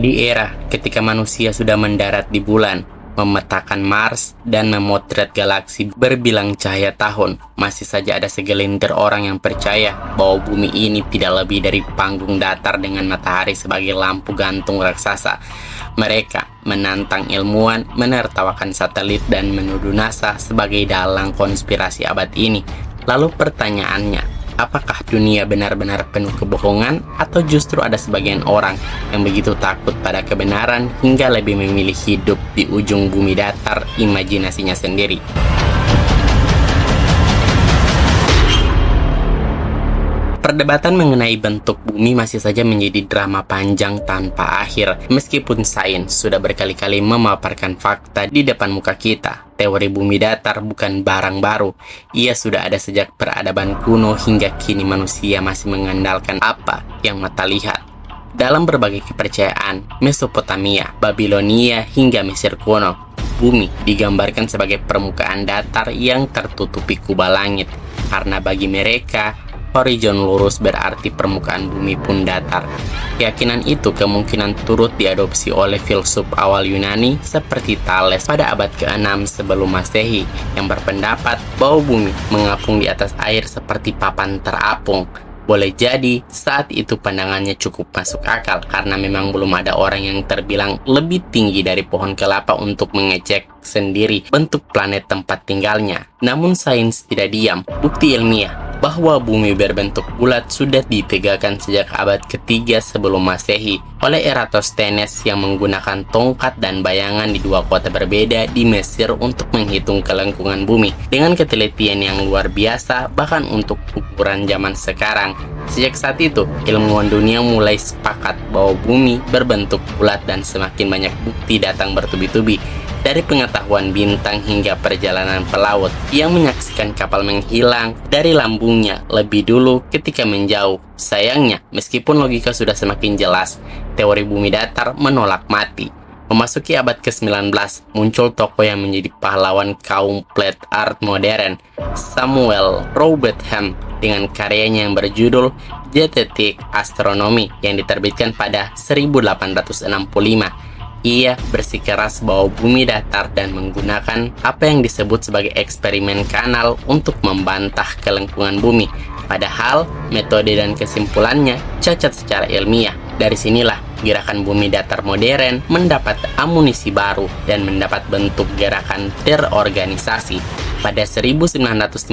Di era ketika manusia sudah mendarat di bulan, memetakan Mars, dan memotret galaksi berbilang cahaya tahun, masih saja ada segelintir orang yang percaya bahwa bumi ini tidak lebih dari panggung datar dengan matahari sebagai lampu gantung raksasa. Mereka menantang ilmuwan, menertawakan satelit, dan menuduh NASA sebagai dalang konspirasi abad ini. Lalu pertanyaannya, apakah dunia benar-benar penuh kebohongan, atau justru ada sebagian orang yang begitu takut pada kebenaran hingga lebih memilih hidup di ujung bumi datar imajinasinya sendiri? Perdebatan mengenai bentuk bumi masih saja menjadi drama panjang tanpa akhir. Meskipun sains sudah berkali-kali memaparkan fakta di depan muka kita, teori bumi datar bukan barang baru. Ia sudah ada sejak peradaban kuno hingga kini manusia masih mengandalkan apa yang mata lihat. Dalam berbagai kepercayaan, Mesopotamia, Babilonia, hingga Mesir kuno, bumi digambarkan sebagai permukaan datar yang tertutupi kubah langit. Karena bagi mereka, horizon lurus berarti permukaan bumi pun datar. Keyakinan itu kemungkinan turut diadopsi oleh filsuf awal Yunani seperti Thales pada abad ke-6 sebelum Masehi yang berpendapat bahwa bumi mengapung di atas air seperti papan terapung. Boleh jadi saat itu pandangannya cukup masuk akal karena memang belum ada orang yang terbilang lebih tinggi dari pohon kelapa untuk mengecek sendiri bentuk planet tempat tinggalnya. Namun sains tidak diam. Bukti ilmiah bahwa bumi berbentuk bulat sudah ditegakkan sejak abad ketiga sebelum Masehi oleh Eratosthenes yang menggunakan tongkat dan bayangan di dua kota berbeda di Mesir untuk menghitung kelengkungan bumi dengan ketelitian yang luar biasa bahkan untuk ukuran zaman sekarang. Sejak saat itu, ilmuwan dunia mulai sepakat bahwa bumi berbentuk bulat dan semakin banyak bukti datang bertubi-tubi. Dari pengetahuan bintang hingga perjalanan pelaut yang menyaksikan kapal menghilang dari lambungnya lebih dulu ketika menjauh. Sayangnya, meskipun logika sudah semakin jelas, teori bumi datar menolak mati. Memasuki abad ke-19, muncul tokoh yang menjadi pahlawan kaum flat art modern, Samuel Rowbotham, dengan karyanya yang berjudul Geodetic Astronomy yang diterbitkan pada 1865. Ia bersikeras bahwa bumi datar dan menggunakan apa yang disebut sebagai eksperimen kanal untuk membantah kelengkungan bumi. Padahal, metode dan kesimpulannya cacat secara ilmiah. Dari sinilah gerakan bumi datar modern mendapat amunisi baru dan mendapat bentuk gerakan terorganisasi. Pada 1956,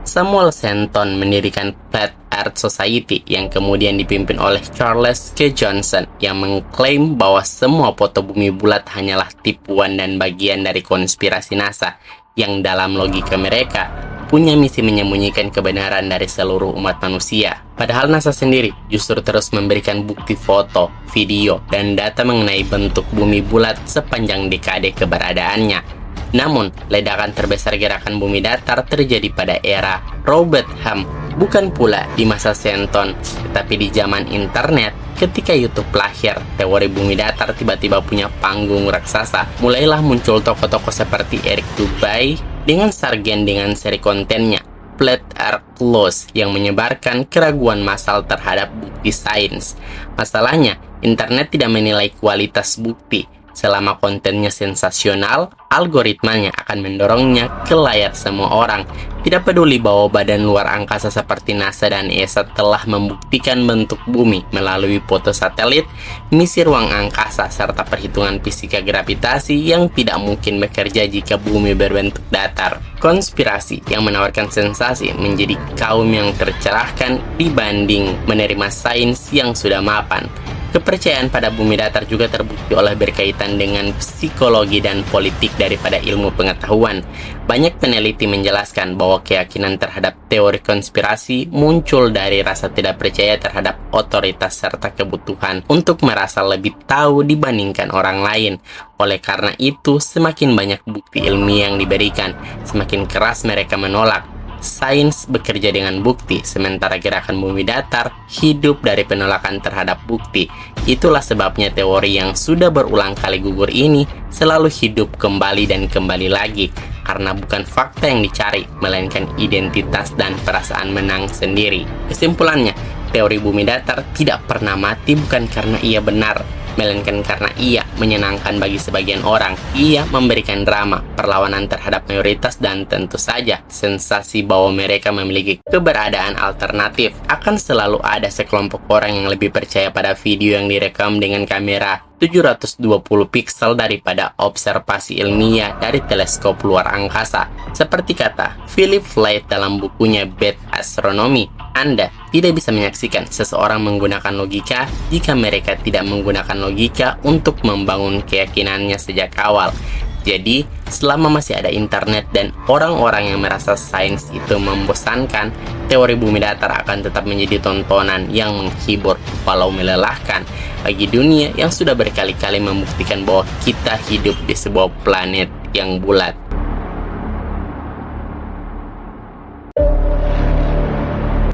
Samuel Shenton mendirikan Flat Earth Society yang kemudian dipimpin oleh Charles K. Johnson yang mengklaim bahwa semua foto bumi bulat hanyalah tipuan dan bagian dari konspirasi NASA yang dalam logika mereka punya misi menyembunyikan kebenaran dari seluruh umat manusia. Padahal NASA sendiri justru terus memberikan bukti foto, video, dan data mengenai bentuk bumi bulat sepanjang dekade keberadaannya. Namun, ledakan terbesar gerakan bumi datar terjadi pada era Rowbotham, bukan pula di masa Shenton, tetapi di zaman internet. Ketika YouTube lahir, teori bumi datar tiba-tiba punya panggung raksasa. Mulailah muncul tokoh-tokoh seperti Eric Dubay dengan sargen dengan seri kontennya Flat Earth Close yang menyebarkan keraguan massal terhadap bukti sains. Masalahnya, internet tidak menilai kualitas bukti. Selama kontennya sensasional, algoritmanya akan mendorongnya ke layar semua orang. Tidak peduli bahwa badan luar angkasa seperti NASA dan ESA telah membuktikan bentuk bumi melalui foto satelit, misi ruang angkasa, serta perhitungan fisika gravitasi yang tidak mungkin bekerja jika bumi berbentuk datar. Konspirasi yang menawarkan sensasi menjadi kaum yang tercerahkan dibanding menerima sains yang sudah mapan. Kepercayaan pada bumi datar juga terbukti oleh berkaitan dengan psikologi dan politik daripada ilmu pengetahuan. Banyak peneliti menjelaskan bahwa keyakinan terhadap teori konspirasi muncul dari rasa tidak percaya terhadap otoritas serta kebutuhan untuk merasa lebih tahu dibandingkan orang lain. Oleh karena itu, semakin banyak bukti ilmiah yang diberikan, semakin keras mereka menolak. Sains bekerja dengan bukti, sementara gerakan bumi datar hidup dari penolakan terhadap bukti. Itulah sebabnya teori yang sudah berulang kali gugur ini selalu hidup kembali dan kembali lagi, karena bukan fakta yang dicari, melainkan identitas dan perasaan menang sendiri. Kesimpulannya, teori bumi datar tidak pernah mati bukan karena ia benar, melainkan karena ia menyenangkan bagi sebagian orang. Ia memberikan drama, perlawanan terhadap mayoritas, dan tentu saja sensasi bahwa mereka memiliki keberadaan alternatif. Akan selalu ada sekelompok orang yang lebih percaya pada video yang direkam dengan kamera 720 piksel daripada observasi ilmiah dari teleskop luar angkasa. Seperti kata Philip Flight dalam bukunya Bad Astronomy, Anda tidak bisa menyaksikan seseorang menggunakan logika jika mereka tidak menggunakan logika untuk membangun keyakinannya sejak awal. Jadi, selama masih ada internet dan orang-orang yang merasa sains itu membosankan, teori bumi datar akan tetap menjadi tontonan yang menghibur walau melelahkan bagi dunia yang sudah berkali-kali membuktikan bahwa kita hidup di sebuah planet yang bulat.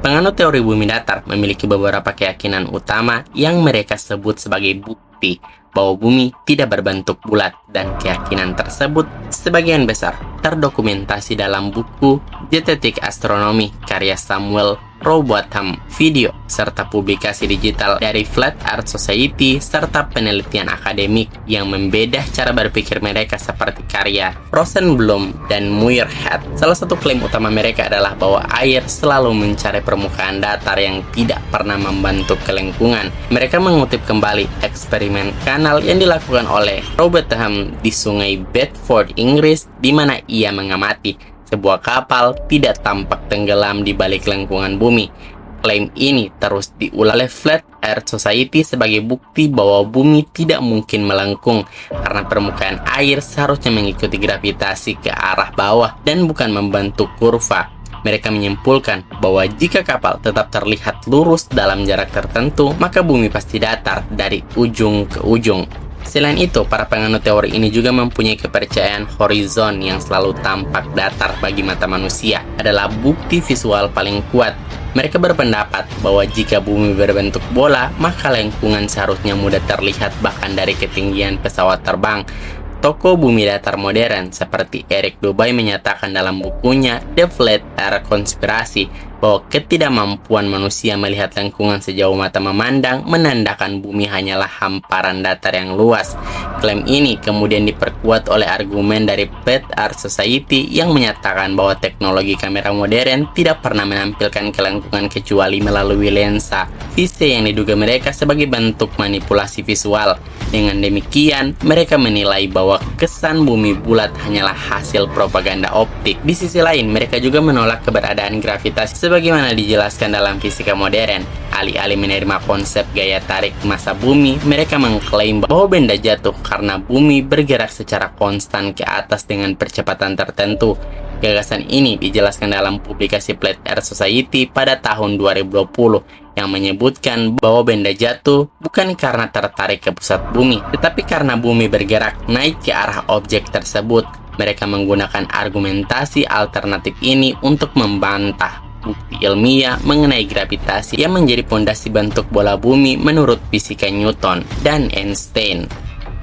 Penganut teori bumi datar memiliki beberapa keyakinan utama yang mereka sebut sebagai bukti bahwa bumi tidak berbentuk bulat, dan keyakinan tersebut sebagian besar terdokumentasi dalam buku Dietetic Astronomy karya Samuel Rowbotham, video, serta publikasi digital dari Flat Earth Society, serta penelitian akademik yang membedah cara berpikir mereka seperti karya Rosenblum dan Muirhead. Salah satu klaim utama mereka adalah bahwa air selalu mencari permukaan datar yang tidak pernah membentuk kelengkungan. Mereka mengutip kembali eksperimen kanal yang dilakukan oleh Rowbotham di Sungai Bedford, Inggris, di mana ia mengamati sebuah kapal tidak tampak tenggelam di balik lengkungan bumi. Klaim ini terus diulang oleh Flat Earth Society sebagai bukti bahwa bumi tidak mungkin melengkung karena permukaan air seharusnya mengikuti gravitasi ke arah bawah dan bukan membentuk kurva. Mereka menyimpulkan bahwa jika kapal tetap terlihat lurus dalam jarak tertentu, maka bumi pasti datar dari ujung ke ujung. Selain itu, para penganut teori ini juga mempunyai kepercayaan horizon yang selalu tampak datar bagi mata manusia adalah bukti visual paling kuat. Mereka berpendapat bahwa jika bumi berbentuk bola, maka lengkungan seharusnya mudah terlihat bahkan dari ketinggian pesawat terbang. Tokoh bumi datar modern seperti Eric Dubay menyatakan dalam bukunya The Flat Earth Conspiracy bahwa ketidakmampuan manusia melihat lengkungan sejauh mata memandang menandakan bumi hanyalah hamparan datar yang luas. Klaim ini kemudian diperkuat oleh argumen dari Flat Earth Society yang menyatakan bahwa teknologi kamera modern tidak pernah menampilkan kelengkungan kecuali melalui lensa visi yang diduga mereka sebagai bentuk manipulasi visual. Dengan demikian, mereka menilai bahwa kesan bumi bulat hanyalah hasil propaganda optik. Di sisi lain, mereka juga menolak keberadaan gravitasi sebagaimana dijelaskan dalam fisika modern. Alih-alih menerima konsep gaya tarik massa bumi, mereka mengklaim bahwa benda jatuh karena bumi bergerak secara konstan ke atas dengan percepatan tertentu. Gagasan ini dijelaskan dalam publikasi Flat Earth Society pada tahun 2020 yang menyebutkan bahwa benda jatuh bukan karena tertarik ke pusat bumi, tetapi karena bumi bergerak naik ke arah objek tersebut. Mereka menggunakan argumentasi alternatif ini untuk membantah bukti ilmiah mengenai gravitasi yang menjadi pondasi bentuk bola bumi menurut fisika Newton dan Einstein.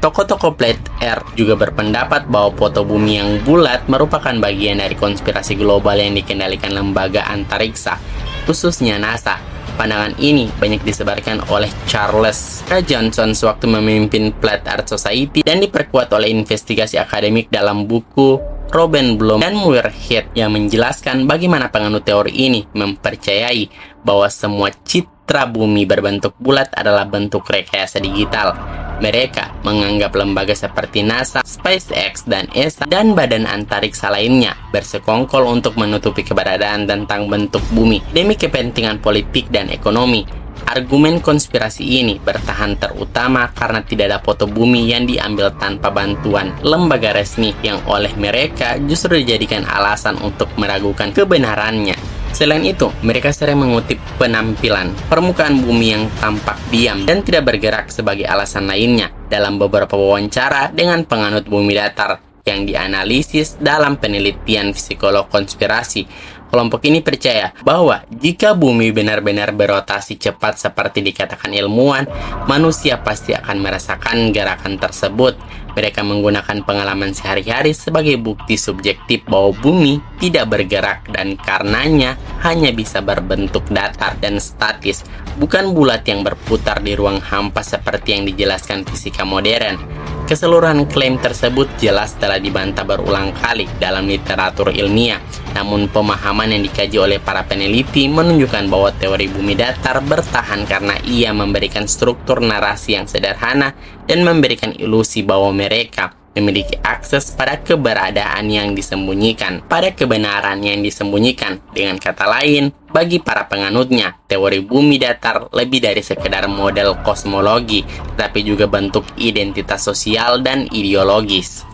Tokoh-tokoh Flat Earth juga berpendapat bahwa foto bumi yang bulat merupakan bagian dari konspirasi global yang dikendalikan lembaga antariksa, khususnya NASA. Pandangan ini banyak disebarkan oleh Charles K. Johnson sewaktu memimpin Flat Earth Society dan diperkuat oleh investigasi akademik dalam buku Rosenblum dan Muirhead yang menjelaskan bagaimana penganut teori ini mempercayai bahwa semua citra bumi berbentuk bulat adalah bentuk rekayasa digital. Mereka menganggap lembaga seperti NASA, SpaceX, dan ESA, dan badan antariksa lainnya bersekongkol untuk menutupi keberadaan tentang bentuk bumi demi kepentingan politik dan ekonomi. Argumen konspirasi ini bertahan terutama karena tidak ada foto bumi yang diambil tanpa bantuan lembaga resmi yang oleh mereka justru dijadikan alasan untuk meragukan kebenarannya. Selain itu, mereka sering mengutip penampilan permukaan bumi yang tampak diam dan tidak bergerak sebagai alasan lainnya dalam beberapa wawancara dengan penganut bumi datar yang dianalisis dalam penelitian psikolog konspirasi. Kelompok ini percaya bahwa jika bumi benar-benar berotasi cepat seperti dikatakan ilmuwan, manusia pasti akan merasakan gerakan tersebut. Mereka menggunakan pengalaman sehari-hari sebagai bukti subjektif bahwa bumi tidak bergerak dan karenanya hanya bisa berbentuk datar dan statis, bukan bulat yang berputar di ruang hampa seperti yang dijelaskan fisika modern. Keseluruhan klaim tersebut jelas telah dibantah berulang kali dalam literatur ilmiah, namun pemahaman yang dikaji oleh para peneliti menunjukkan bahwa teori bumi datar bertahan karena ia memberikan struktur narasi yang sederhana dan memberikan ilusi bahwa mereka memiliki akses pada keberadaan yang disembunyikan, pada kebenaran yang disembunyikan. Dengan kata lain, bagi para penganutnya, teori bumi datar lebih dari sekedar model kosmologi, tetapi juga bentuk identitas sosial dan ideologis.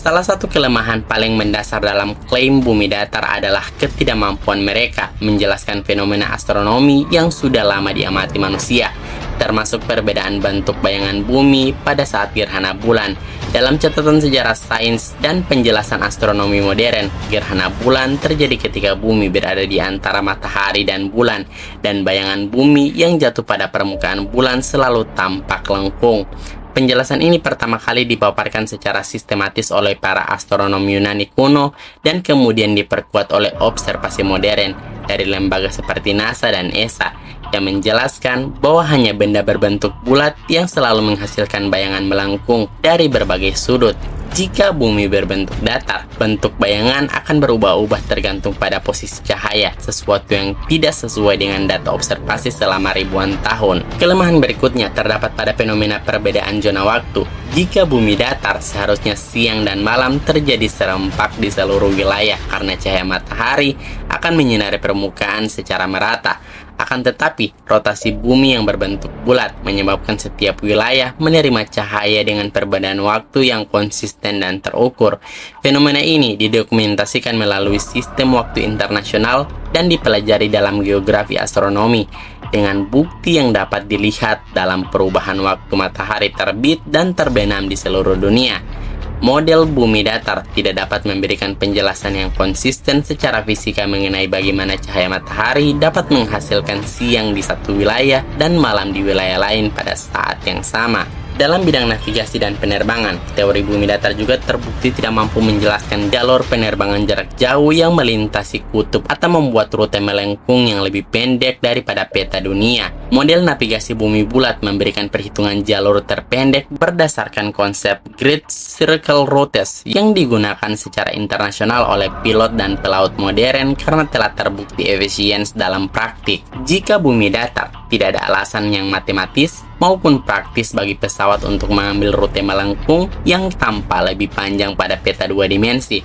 Salah satu kelemahan paling mendasar dalam klaim bumi datar adalah ketidakmampuan mereka menjelaskan fenomena astronomi yang sudah lama diamati manusia, termasuk perbedaan bentuk bayangan bumi pada saat gerhana bulan. Dalam catatan sejarah sains dan penjelasan astronomi modern, gerhana bulan terjadi ketika bumi berada di antara matahari dan bulan, dan bayangan bumi yang jatuh pada permukaan bulan selalu tampak lengkung. Penjelasan ini pertama kali dipaparkan secara sistematis oleh para astronom Yunani kuno dan kemudian diperkuat oleh observasi modern dari lembaga seperti NASA dan ESA yang menjelaskan bahwa hanya benda berbentuk bulat yang selalu menghasilkan bayangan melengkung dari berbagai sudut. Jika bumi berbentuk datar, bentuk bayangan akan berubah-ubah tergantung pada posisi cahaya, sesuatu yang tidak sesuai dengan data observasi selama ribuan tahun. Kelemahan berikutnya terdapat pada fenomena perbedaan zona waktu. Jika bumi datar, seharusnya siang dan malam terjadi serempak di seluruh wilayah karena cahaya matahari akan menyinari permukaan secara merata. Akan tetapi, rotasi bumi yang berbentuk bulat menyebabkan setiap wilayah menerima cahaya dengan perbedaan waktu yang konsisten dan terukur. Fenomena ini didokumentasikan melalui sistem waktu internasional dan dipelajari dalam geografi astronomi, dengan bukti yang dapat dilihat dalam perubahan waktu matahari terbit dan terbenam di seluruh dunia. Model bumi datar tidak dapat memberikan penjelasan yang konsisten secara fisika mengenai bagaimana cahaya matahari dapat menghasilkan siang di satu wilayah dan malam di wilayah lain pada saat yang sama. Dalam bidang navigasi dan penerbangan, teori bumi datar juga terbukti tidak mampu menjelaskan jalur penerbangan jarak jauh yang melintasi kutub atau membuat rute melengkung yang lebih pendek daripada peta dunia. Model navigasi bumi bulat memberikan perhitungan jalur terpendek berdasarkan konsep Great Circle Routes yang digunakan secara internasional oleh pilot dan pelaut modern karena telah terbukti efisien dalam praktik. Jika bumi datar, tidak ada alasan yang matematis maupun praktis bagi pesawat untuk mengambil rute melengkung yang tampak lebih panjang pada peta dua dimensi.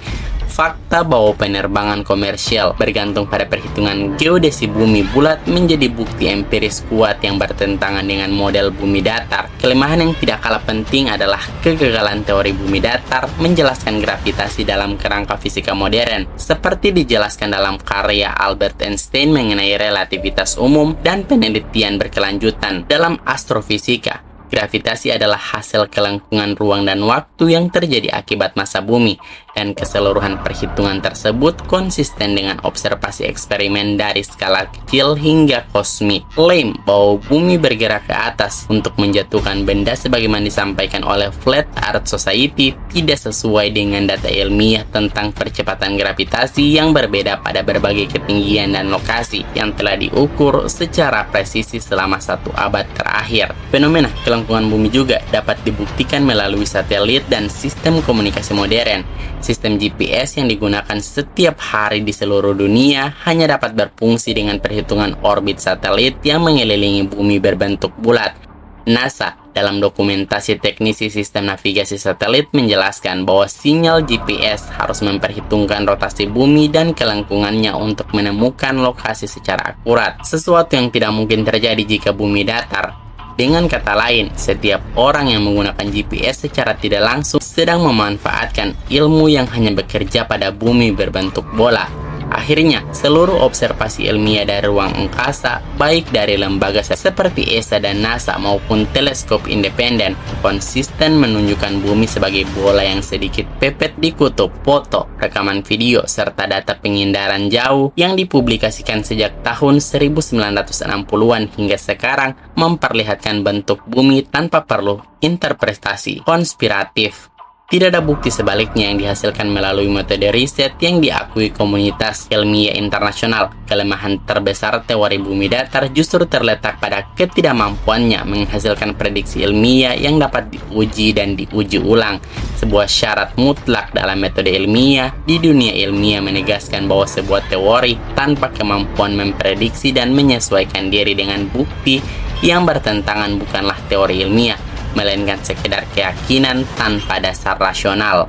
Fakta bahwa penerbangan komersial bergantung pada perhitungan geodesi bumi bulat menjadi bukti empiris kuat yang bertentangan dengan model bumi datar. Kelemahan yang tidak kalah penting adalah kegagalan teori bumi datar menjelaskan gravitasi dalam kerangka fisika modern, seperti dijelaskan dalam karya Albert Einstein mengenai relativitas umum dan penelitian berkelanjutan dalam astrofisika. Gravitasi adalah hasil kelengkungan ruang dan waktu yang terjadi akibat massa bumi, dan keseluruhan perhitungan tersebut konsisten dengan observasi eksperimen dari skala kecil hingga kosmik. Klaim bahwa bumi bergerak ke atas untuk menjatuhkan benda sebagaimana disampaikan oleh Flat Earth Society tidak sesuai dengan data ilmiah tentang percepatan gravitasi yang berbeda pada berbagai ketinggian dan lokasi yang telah diukur secara presisi selama 1 abad terakhir. Fenomena kelengkungan bumi juga dapat dibuktikan melalui satelit dan sistem komunikasi modern. Sistem GPS yang digunakan setiap hari di seluruh dunia hanya dapat berfungsi dengan perhitungan orbit satelit yang mengelilingi bumi berbentuk bulat. NASA dalam dokumentasi teknisi sistem navigasi satelit menjelaskan bahwa sinyal GPS harus memperhitungkan rotasi bumi dan kelengkungannya untuk menemukan lokasi secara akurat, sesuatu yang tidak mungkin terjadi jika bumi datar. Dengan kata lain, setiap orang yang menggunakan GPS secara tidak langsung sedang memanfaatkan ilmu yang hanya bekerja pada bumi berbentuk bola. Akhirnya, seluruh observasi ilmiah dari ruang angkasa, baik dari lembaga seperti ESA dan NASA maupun teleskop independen, konsisten menunjukkan bumi sebagai bola yang sedikit pepet di kutub. Foto, rekaman video, serta data pengindaran jauh yang dipublikasikan sejak tahun 1960-an hingga sekarang memperlihatkan bentuk bumi tanpa perlu interpretasi konspiratif. Tidak ada bukti sebaliknya yang dihasilkan melalui metode riset yang diakui komunitas ilmiah internasional. Kelemahan terbesar teori bumi datar justru terletak pada ketidakmampuannya menghasilkan prediksi ilmiah yang dapat diuji dan diuji ulang. Sebuah syarat mutlak dalam metode ilmiah di dunia ilmiah menegaskan bahwa sebuah teori tanpa kemampuan memprediksi dan menyesuaikan diri dengan bukti yang bertentangan bukanlah teori ilmiah, melainkan sekedar keyakinan tanpa dasar rasional.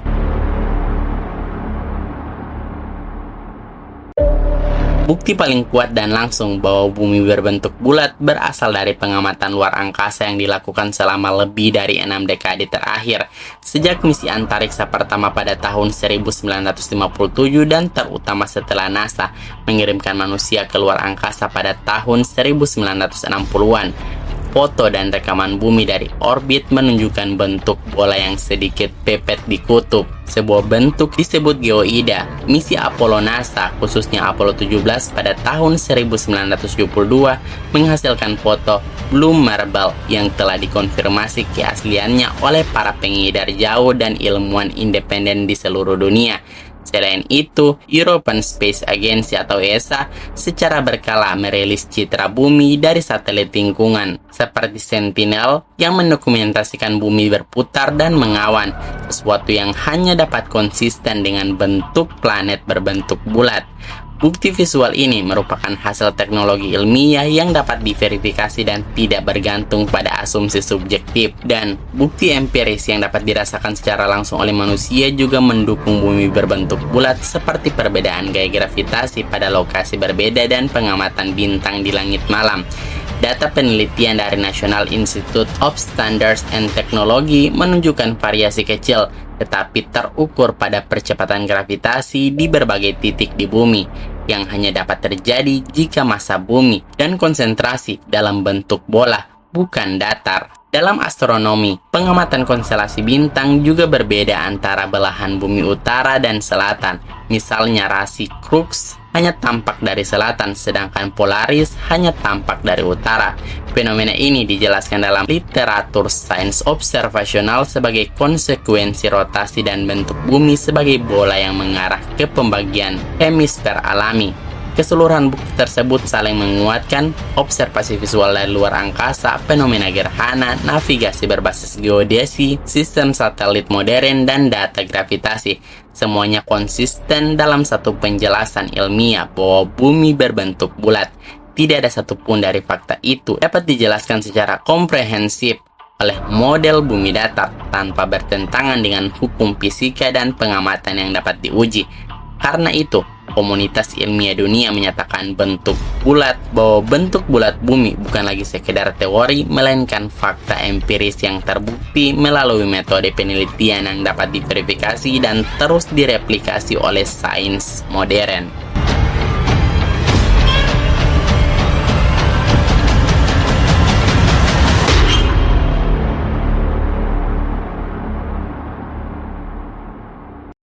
Bukti paling kuat dan langsung bahwa bumi berbentuk bulat berasal dari pengamatan luar angkasa yang dilakukan selama lebih dari 6 dekade terakhir. Sejak misi antariksa pertama pada tahun 1957 dan terutama setelah NASA mengirimkan manusia ke luar angkasa pada tahun 1960-an. Foto dan rekaman bumi dari orbit menunjukkan bentuk bola yang sedikit pepet di kutub. Sebuah bentuk disebut geoida. Misi Apollo NASA, khususnya Apollo 17 pada tahun 1972, menghasilkan foto Blue Marble yang telah dikonfirmasi keasliannya oleh para pengedar jauh dan ilmuwan independen di seluruh dunia. Selain itu, European Space Agency atau ESA secara berkala merilis citra bumi dari satelit lingkungan seperti Sentinel yang mendokumentasikan bumi berputar dan mengawan, sesuatu yang hanya dapat konsisten dengan bentuk planet berbentuk bulat. Bukti visual ini merupakan hasil teknologi ilmiah yang dapat diverifikasi dan tidak bergantung pada asumsi subjektif. Dan bukti empiris yang dapat dirasakan secara langsung oleh manusia juga mendukung bumi berbentuk bulat, seperti perbedaan gaya gravitasi pada lokasi berbeda dan pengamatan bintang di langit malam. Data penelitian dari National Institute of Standards and Technology menunjukkan variasi kecil tetapi terukur pada percepatan gravitasi di berbagai titik di bumi yang hanya dapat terjadi jika massa bumi dan konsentrasi dalam bentuk bola, bukan datar. Dalam astronomi, pengamatan konstelasi bintang juga berbeda antara belahan bumi utara dan selatan. Misalnya rasi Crux hanya tampak dari selatan, sedangkan Polaris hanya tampak dari utara. Fenomena ini dijelaskan dalam literatur sains observasional sebagai konsekuensi rotasi dan bentuk bumi sebagai bola yang mengarah ke pembagian hemisfer alami. Keseluruhan bukti tersebut saling menguatkan observasi visual dari luar angkasa, fenomena gerhana, navigasi berbasis geodesi, sistem satelit modern, dan data gravitasi. Semuanya konsisten dalam satu penjelasan ilmiah bahwa bumi berbentuk bulat. Tidak ada satupun dari fakta itu dapat dijelaskan secara komprehensif oleh model bumi datar tanpa bertentangan dengan hukum fisika dan pengamatan yang dapat diuji. Karena itu, komunitas ilmiah dunia menyatakan bahwa bentuk bulat bumi bukan lagi sekedar teori, melainkan fakta empiris yang terbukti melalui metode penelitian yang dapat diverifikasi dan terus direplikasi oleh sains modern.